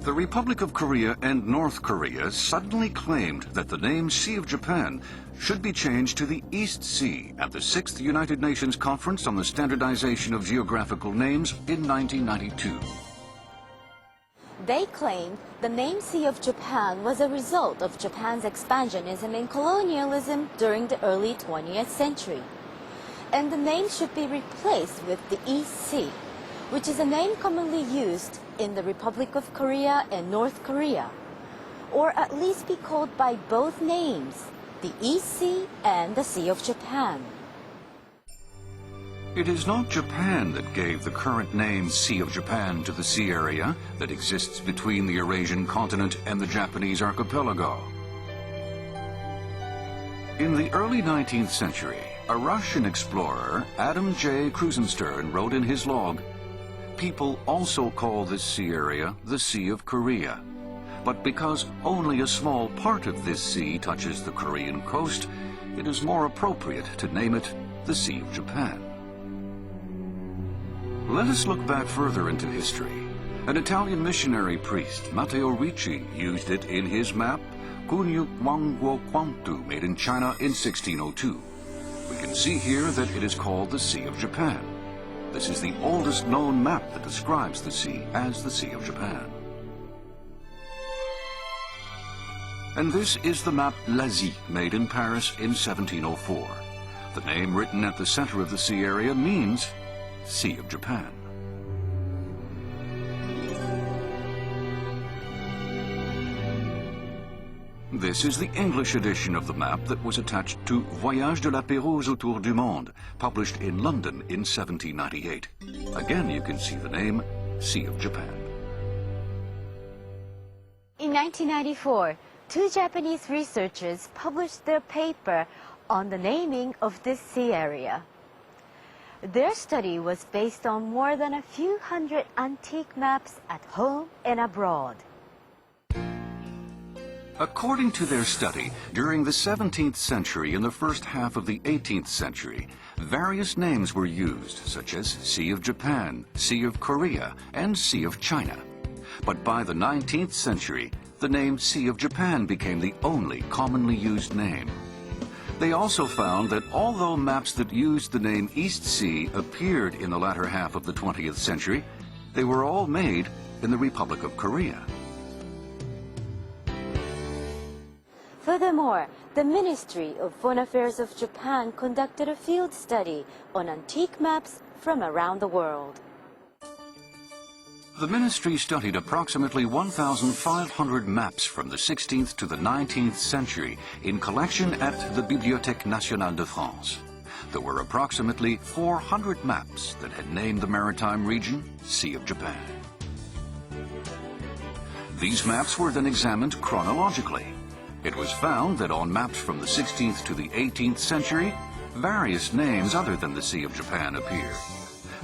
The Republic of Korea and North Korea suddenly claimed that the name Sea of Japan should be changed to the East Sea at the 6th United Nations Conference on the Standardization of Geographical Names in 1992. They claimed the name Sea of Japan was a result of Japan's expansionism and colonialism during the early 20th century. And the name should be replaced with the East Sea, which is a name commonly used in the Republic of Korea and North Korea, or at least be called by both names, the East Sea and the Sea of Japan. It is not Japan that gave the current name Sea of Japan to the sea area that exists between the Eurasian continent and the Japanese archipelago. In the early 19th century, a Russian explorer, Adam J. Krusenstern, wrote in his log, "People also call this sea area the Sea of Korea. But because only a small part of this sea touches the Korean coast, it is more appropriate to name it the Sea of Japan." Let us look back further into history. An Italian missionary priest, Matteo Ricci, used it in his map, Kunyuk Wangguo Quantu, made in China in 1602. We can see here that it is called the Sea of Japan. This is the oldest known map that describes the sea as the Sea of Japan. And this is the map Lazy, made in Paris in 1704. The name written at the center of the sea area means Sea of Japan. This is the English edition of the map that was attached to Voyage de la Pérouse autour du monde, published in London in 1798. Again, you can see the name Sea of Japan. In 1994, two Japanese researchers published their paper on the naming of this sea area. Their study was based on more than a few hundred antique maps at home and abroad. According to their study, during the 17th century and the first half of the 18th century, various names were used, such as Sea of Japan, Sea of Korea, and Sea of China. But by the 19th century, the name Sea of Japan became the only commonly used name. They also found that although maps that used the name East Sea appeared in the latter half of the 20th century, they were all made in the Republic of Korea. Furthermore, the Ministry of Foreign Affairs of Japan conducted a field study on antique maps from around the world. The ministry studied approximately 1,500 maps from the 16th to the 19th century in collection at the Bibliothèque Nationale de France. There were approximately 400 maps that had named the maritime region Sea of Japan. These maps were then examined chronologically. It was found that on maps from the 16th to the 18th century, various names other than the Sea of Japan appeared.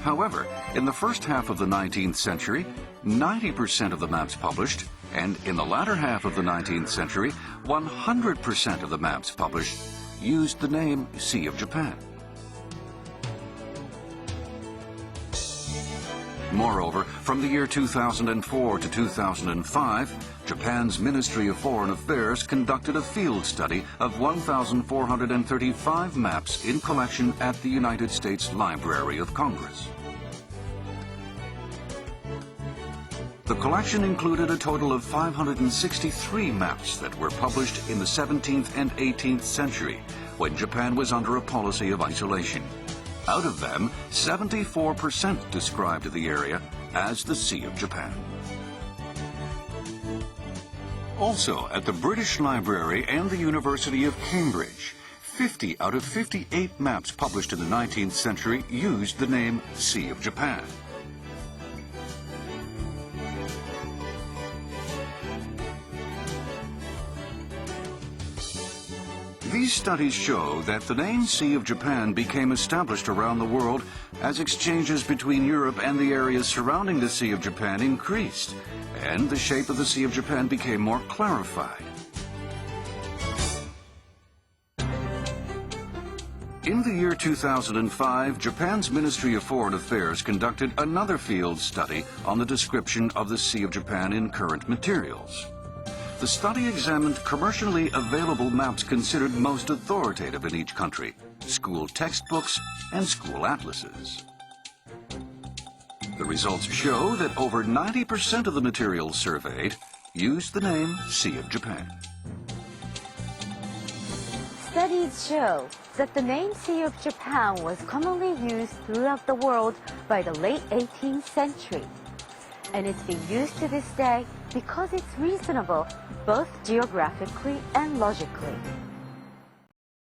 However, in the first half of the 19th century, 90% of the maps published, and in the latter half of the 19th century, 100% of the maps published used the name Sea of Japan. Moreover, from the year 2004 to 2005, Japan's Ministry of Foreign Affairs conducted a field study of 1,435 maps in collection at the United States Library of Congress. The collection included a total of 563 maps that were published in the 17th and 18th century, when Japan was under a policy of isolation. Out of them, 74% described the area as the Sea of Japan. Also, at the British Library and the University of Cambridge, 50 out of 58 maps published in the 19th century used the name Sea of Japan. These studies show that the name Sea of Japan became established around the world as exchanges between Europe and the areas surrounding the Sea of Japan increased, and the shape of the Sea of Japan became more clarified. In the year 2005, Japan's Ministry of Foreign Affairs conducted another field study on the description of the Sea of Japan in current materials. The study examined commercially available maps considered most authoritative in each country, school textbooks, and school atlases. The results show that over 90% of the materials surveyed used the name Sea of Japan. Studies show that the name Sea of Japan was commonly used throughout the world by the late 18th century. And it's been used to this day because it's reasonable both geographically and logically.